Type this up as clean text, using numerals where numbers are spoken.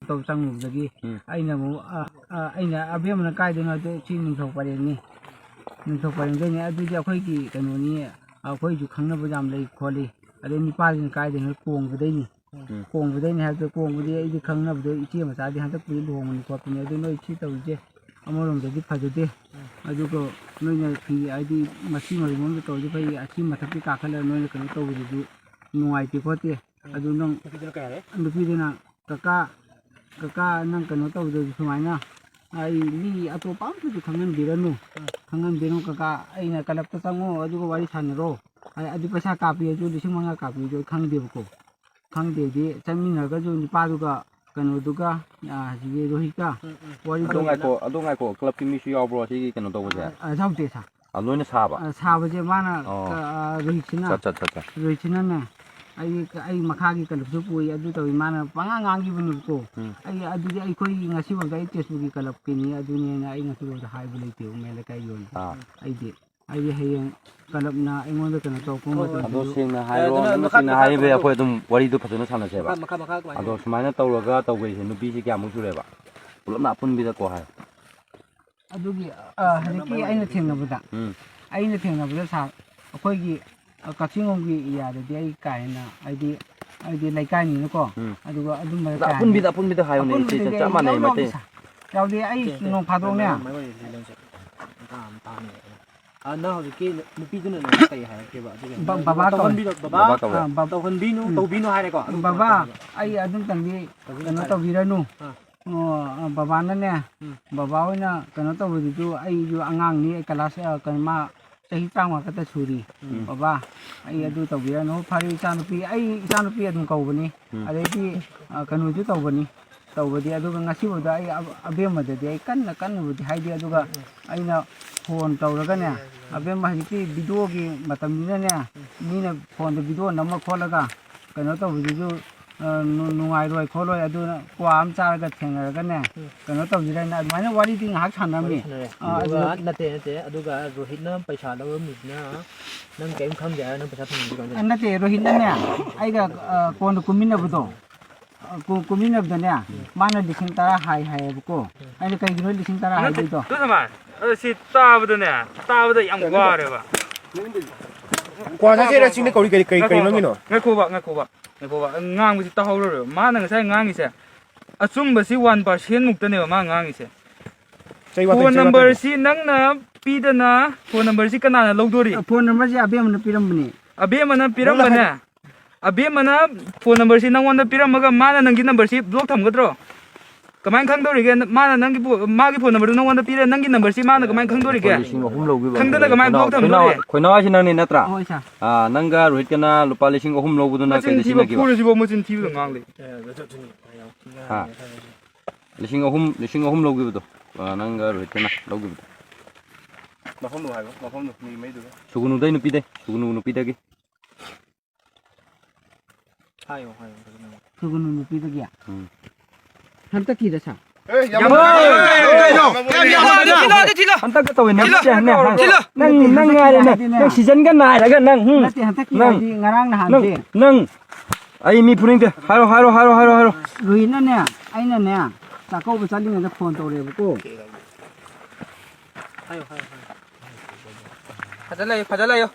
ꯇꯧ ꯆꯪꯉꯨꯕꯗꯒꯤ ꯑꯩꯅ ꯑꯃꯨꯛ ꯑꯩꯅ ꯑꯕꯦꯝꯃꯅ ꯀꯥꯏꯗꯅꯣ ꯑꯗꯨ ꯁꯤ ꯅꯤꯡꯊꯧ ꯄꯔꯦꯡꯅꯤ ꯅꯤꯡꯊꯧ ꯄꯔꯦꯡꯗꯩꯅꯤ ꯑꯗꯨꯗꯤ ꯑꯩꯈꯣꯏꯒꯤ ꯀꯩꯅꯣꯅꯤ ꯑꯩꯈꯣꯏꯁꯨ ꯈꯪꯅꯕ ꯌꯥꯝ ꯂꯩ ꯈꯣꯠꯂꯤ ꯑꯗꯩ ꯅꯤꯄꯥꯁꯤꯅ ꯀꯥꯏꯗꯅꯣ ꯀꯣꯡꯕꯗꯩꯅꯤ ꯀꯣꯡꯕꯗꯩꯅꯤ ꯍꯥꯏꯕꯗꯣ ꯀꯣꯡꯕꯗꯤ ꯑꯩꯗꯤ ꯈꯪꯅꯕꯗꯣ ꯏꯆꯦ ꯃꯆꯥꯗꯤ ꯍꯟꯗꯛꯄꯨꯗꯤ ꯂꯨꯍꯣꯡꯕꯅꯤ ꯈꯣꯠꯄꯅꯤ ꯑꯗꯨ ꯅꯣꯏ ꯁꯤ ꯇꯧꯔꯤꯁꯦ ꯑꯃꯔꯣꯝꯗꯗꯤ ꯐꯖꯗꯦ ꯑꯗꯨꯒ ꯅꯣꯏꯅ ꯐꯤ ꯍꯥꯏꯗꯤ ꯃꯁꯤ ꯃꯔꯤꯃꯣꯝꯗ ꯇꯧꯔꯗꯤ ꯐꯩ ꯑꯁꯤ ꯃꯊꯛꯇꯤ ꯀꯥꯈꯠꯂꯒ ꯅꯣꯏꯅ ꯀꯩꯅꯣ ꯇꯧꯕꯗꯨꯁꯨ ꯅꯨꯡꯉꯥꯏꯇꯦ ꯈꯣꯠꯇꯦ ꯑꯗꯨ ꯅꯪ ꯅꯨꯄꯤꯗꯨꯅ ꯀꯀꯥ ꯅꯪ ꯀꯩꯅꯣ ꯇꯧꯕꯗꯁꯨ ꯁꯨꯃꯥꯏꯅ ꯑꯩ ꯃꯤ ꯑꯇꯣꯞꯄ ꯑꯝꯇꯁꯨ ꯈꯪꯍꯟꯕꯤꯔꯅꯨ ꯀꯀꯥ ꯑꯩꯅ ꯀꯂꯞꯇ ꯆꯪꯉꯣ ꯑꯗꯨꯒ ꯋꯥꯔꯤ ꯁꯥꯟꯅꯔꯣ ꯑꯗꯨ ꯄꯩꯁꯥ ꯀꯥꯞꯄꯤꯔꯁꯨ 5,000 ꯀꯥꯞꯄꯤꯔꯁꯨ ꯑꯩ ꯈꯪꯗꯦꯕꯀꯣ ꯈꯪꯗꯦꯗꯤ ꯆꯪꯃꯤꯟꯅꯔꯒꯁꯨ ꯅꯨꯄꯥꯗꯨꯒ ꯀꯩꯅꯣꯗꯨꯒ ꯍꯧꯖꯤꯛꯀꯤ ꯔꯣꯍꯤꯠꯀ ꯋꯥꯔꯤꯗꯣ ꯑꯗꯣ ꯉꯥꯏꯈꯣ ꯀ꯭ꯂꯕꯀꯤ ꯃꯤꯁꯨ ꯌꯥꯎꯕ꯭ꯔꯣ ꯁꯤꯒꯤ ꯀꯩꯅꯣ ꯇꯧꯕꯁꯦ ꯌꯥꯎꯗꯦ ꯁꯥ ꯅꯣꯏꯅ ꯁꯥꯕ ꯁꯥꯕꯁꯦ ꯃꯥꯅ ꯔꯣꯍꯤꯠꯁꯤꯅꯅꯦ ꯑꯩ ꯃꯈꯥꯒꯤ ꯀꯂꯞꯁꯨ ꯄꯨꯏ ꯑꯗꯨ ꯇꯧꯏ ꯃꯥꯅ ꯄꯉꯥꯡ ꯉꯥꯡꯈꯤꯕꯅꯦꯕꯀꯣ ꯑꯗꯨꯗꯤ ꯑꯩꯈꯣꯏꯒꯤ ꯉꯁꯤꯐꯥꯎꯗ ꯑꯩ ꯇꯦꯁꯕꯨꯛꯀꯤ ꯀꯂꯞꯀꯤꯅꯤ ꯑꯗꯨꯅꯦꯅ ꯑꯩ ꯉꯁꯤꯐꯥꯎꯗ ꯍꯥꯏꯕ ꯂꯩꯇꯦꯕ ꯃꯦꯟ ꯂꯩꯀꯥꯏꯒꯤ ꯑꯣꯏꯅ ꯑꯩꯗꯤ ꯍꯌꯦꯡ ꯀꯂꯞꯅ ꯑꯩꯉꯣꯟꯗ ꯀꯩꯅꯣ ꯇꯧꯔꯛꯄ ꯃꯇꯝꯗ ꯑꯗꯣ ꯁꯦꯡꯅ ꯍꯥꯏꯔꯣ ꯅꯪꯅ ꯁꯦꯡꯅ ꯍꯥꯏꯕ ꯑꯩꯈꯣꯏ ꯑꯗꯨꯝ ꯋꯥꯔꯤꯗꯣ ꯐꯖꯅ ꯁꯥꯟꯅꯁꯦꯕ ꯑꯗꯣ ꯁꯨꯃꯥꯏꯅ ꯇꯧꯔꯒ ꯇꯧꯒꯩꯁꯦ ꯅꯨꯄꯤꯁꯤ ꯀꯌꯥꯃꯨꯛ ꯁꯨꯔꯦꯕ ꯄꯨꯂꯞꯅ ꯑꯄꯨꯟꯕꯤꯗꯀꯣ ꯍꯥꯏ ꯑꯗꯨꯒꯤ ꯍꯧꯖꯤꯛꯀꯤ ꯑꯩꯅ ꯊꯦꯡꯅꯕꯗ ꯁꯥꯔ ꯑꯩꯈꯣꯏꯒꯤ ꯀꯛꯆꯤꯡꯂꯣꯝꯒꯤ ꯑꯦꯔꯤꯌꯥꯗꯗꯤ ꯑꯩ ꯀꯥ ꯍꯦꯟꯅ ꯍꯥꯏꯗꯤ ꯂꯩꯀꯥꯏꯅꯤꯅꯀꯣ ꯑꯗꯨꯒ ꯑꯗꯨꯝꯕ ꯑꯄꯨꯟꯕꯤꯗ ꯍꯥꯏꯌꯣꯅꯦ ꯏꯆꯦ ꯆꯞ ꯃꯥꯟꯅꯩ ꯃꯩꯇꯩ ꯌꯥꯎꯗꯦ ꯑꯩ ꯅꯣꯡ ꯐꯥꯗꯣꯛꯅꯦ ꯅꯪ ꯍꯧꯖꯤꯛꯀꯤ ꯅꯨꯄꯤꯗꯨꯅ ꯅꯪ ꯀꯩ ꯍꯥꯏꯔꯛꯀꯦꯕ ꯕꯕꯥ ꯇꯧꯕꯤꯅꯣ ꯍꯥꯏꯔꯦꯀꯣ ꯕꯕꯥ ꯑꯩ ꯑꯗꯨꯝꯇꯪꯗꯤ ꯀꯩꯅꯣ ꯇꯧꯕꯤꯔꯅꯨ ꯕꯕꯥꯅꯅꯦ ꯕꯕꯥ ꯍꯣꯏꯅ ꯀꯩꯅꯣ ꯇꯧꯕꯗꯨꯁꯨ ꯑꯩꯁꯨ ꯑꯉꯥꯡꯅꯤ ꯀ꯭ꯂꯥꯁ ꯀꯩꯅꯣ ꯃꯥ ꯆꯍꯤ 50 ꯈꯛꯇ ꯁꯨꯔꯤ ꯕꯕꯥ ꯑꯩ ꯑꯗꯨ ꯇꯧꯕꯤꯔꯅꯨ ꯐꯔꯦ ꯏꯆꯥꯅꯨꯄꯤ ꯑꯗꯨꯝ ꯀꯧꯕꯅꯤ ꯑꯗꯩꯗꯤ ꯀꯩꯅꯣꯁꯨ ꯇꯧꯕꯗꯤ ꯑꯗꯨꯒ ꯉꯁꯤꯐꯥꯎꯗ ꯑꯩ ꯑꯕꯦꯝꯃꯗꯗꯤ ꯑꯩ ꯀꯟꯅꯕꯨꯗꯤ ꯍꯥꯏꯗꯦ ꯑꯗꯨꯒ ꯑꯩꯅ ꯐꯣꯟ ꯇꯧꯔꯒꯅꯦ ꯑꯕꯦꯝꯃ ꯍꯧꯖꯤꯛꯇꯤ ꯚꯤꯗꯤꯑꯣꯒꯤ ꯃꯇꯝꯅꯤꯅꯅꯦ ꯃꯤꯅ ꯐꯣꯟꯗ ꯚꯤꯗꯤꯑꯣ ꯅꯝꯃ ꯈꯣꯠꯂꯒ ꯀꯩꯅꯣ ꯇꯧꯕꯗꯨꯁꯨ ꯅꯨꯡꯉꯥꯏꯔꯣꯏ ꯈꯣꯠꯂꯣꯏ ꯑꯗꯨꯅ ꯀ꯭ꯋꯥ ꯑꯃ ꯆꯥꯔꯒ ꯊꯦꯡꯅꯔꯒꯅꯦ ꯀꯩꯅꯣ ꯇꯧꯁꯤꯔꯅ ꯑꯗꯨꯃꯥꯏꯅ ꯋꯥꯔꯤꯗꯤ ꯉꯥꯏꯍꯥꯛ ꯁꯥꯟꯅꯔꯝꯃꯤ ꯅꯠꯇꯦ ꯑꯗꯨꯒ ꯔꯣꯍꯤꯠꯅ ꯄꯩꯁꯥ ꯂꯧꯔꯝꯃꯤꯁꯤꯅ ꯅꯪ ꯀꯔꯤꯝ ꯈꯪꯗꯦ ꯍꯥꯏꯔ ꯅꯪ ꯄꯩꯁꯥ ꯐꯪꯕꯤꯗꯣ ꯅꯠꯇꯦ ꯔꯣꯍꯤꯠꯅꯅꯦ ꯑꯩꯒ ꯀꯣꯟꯅ ꯀꯨꯝꯃꯤꯟꯅꯕꯗꯅꯦ ꯃꯥꯅ 10,000 ꯍꯥꯏꯌꯦꯕꯀꯣ ꯑꯩꯅ ꯀꯩꯒꯤꯅꯣ 10,000 ꯍꯥꯏꯗꯣꯏꯗꯣ ꯁꯤ ꯇꯥꯕꯗ ꯌꯥꯝ ꯋꯥꯔꯦꯕ ꯀ꯭ꯋꯥ ꯆꯥꯁꯦꯔ ꯆꯤꯡꯗ ꯀꯔꯤ ꯂꯝꯒꯤꯅꯣ ꯉꯥꯏꯈꯣꯕ ꯉꯥꯡꯕꯁꯤ ꯇꯥꯍꯧꯔꯣꯏꯕ ꯃꯥꯅ ꯉꯁꯥꯏ ꯉꯥꯡꯉꯤꯁꯦ ꯑꯆꯨꯝꯕꯁꯤ 1% ꯃꯨꯛꯇꯅꯦꯕ ꯃꯥ ꯉꯥꯡꯉꯤꯁꯦ ꯐꯣꯟ ꯅꯝꯕꯔꯁꯤ ꯅꯪꯅ ꯄꯤꯗꯅ ꯐꯣꯟ ꯅꯝꯕꯔꯁꯤ ꯀꯅꯥꯅ ꯂꯧꯗꯣꯔꯤ ꯐꯣꯟ ꯅꯝꯕꯔꯁꯤ ꯑꯕꯦꯝꯃꯅ ꯄꯤꯔꯝꯕꯅꯤ ꯑꯕꯦꯝꯃꯅ ꯐꯣꯟ ꯅꯝꯕꯔꯁꯤ ꯅꯪꯉꯣꯟꯗ ꯄꯤꯔꯝꯃꯒ ꯃꯥꯅ ꯅꯪꯒꯤ ꯅꯝꯕꯔꯁꯤ ꯕ꯭ꯂꯣꯛ ꯊꯝꯒꯗ꯭ꯔോ ꯀꯃꯥꯏꯅ ꯈꯪꯗꯧꯔꯤꯒꯦ ꯃꯥꯅ ꯃꯥꯒꯤ ꯐꯣꯟ ꯅꯝꯕꯔꯗꯨ ꯅꯪꯉꯣꯟꯗ ꯄꯤꯔꯦ ꯅꯪꯒꯤ ꯅꯝꯕꯔꯁꯤ ꯃꯥꯅ ꯀꯃꯥꯏꯅ ꯈꯪꯗꯧꯔꯤꯒꯦ 3,000 ꯂꯧꯈꯤꯕ ꯈꯪꯗꯅ ꯀꯃꯥꯏꯅ ꯕ꯭ꯂꯣꯛ ꯊꯝꯗꯣꯔꯤ ꯈꯣꯏꯅꯥꯎꯁꯤ ꯅꯪꯅꯤ ꯅꯠꯇ꯭ꯔꯥ ꯍꯣꯏ ꯁꯥꯔ ꯅꯪꯒ ꯔꯣꯍꯤꯠꯀꯅ ꯂꯨꯄꯥ 3,000 ꯂꯧꯕꯗꯨꯅ ꯀꯩꯗ ꯁꯤꯖꯤꯟꯅꯈꯤꯕ ꯃꯆꯤꯟ ꯊꯤꯕꯗ ꯉꯥꯡꯂꯤ 3,000 ꯂꯧꯈꯤꯕꯗꯣ ꯅꯪꯒ ꯔꯣꯍꯤꯠꯀꯅ ꯂꯧꯈꯤꯕꯗꯣ ꯃꯐꯝꯗꯣ ꯍꯥꯏꯕ ꯃꯐꯝꯗꯣ ꯃꯩꯗꯨꯒ ꯁꯨꯒꯨꯅꯨꯗꯩ ꯅꯨꯄꯤꯗꯒꯤ ꯍꯥꯏꯌꯣ ꯁꯨꯒꯨꯅꯨ ꯅꯨꯄꯤꯗꯒꯤ ꯍꯟꯇꯛꯀꯤꯗ ꯁꯥꯔ ꯍꯟꯇꯛꯀ ꯇꯧꯋꯦ ꯅꯪ ꯉꯥꯏꯔꯦ ꯅꯪ ꯁꯤꯖꯟꯒ ꯅꯥꯏꯔꯒ ꯅꯪ ꯉꯔꯥꯡ ꯅꯍꯥꯟꯁꯦ ꯅꯪ ꯑꯩ ꯃꯤ ꯐꯨꯅꯤꯡꯗꯦ ꯍꯥꯏꯔꯣ ꯔꯣꯍꯤꯠꯅꯅꯦ ꯑꯩꯅꯅꯦ ꯆꯥꯛꯀꯧꯕ ꯆꯠꯂꯤꯉꯩꯗ ꯐꯣꯟ ꯇꯧꯔꯦꯕꯀꯣ ꯐꯖ ꯂꯩꯌꯣ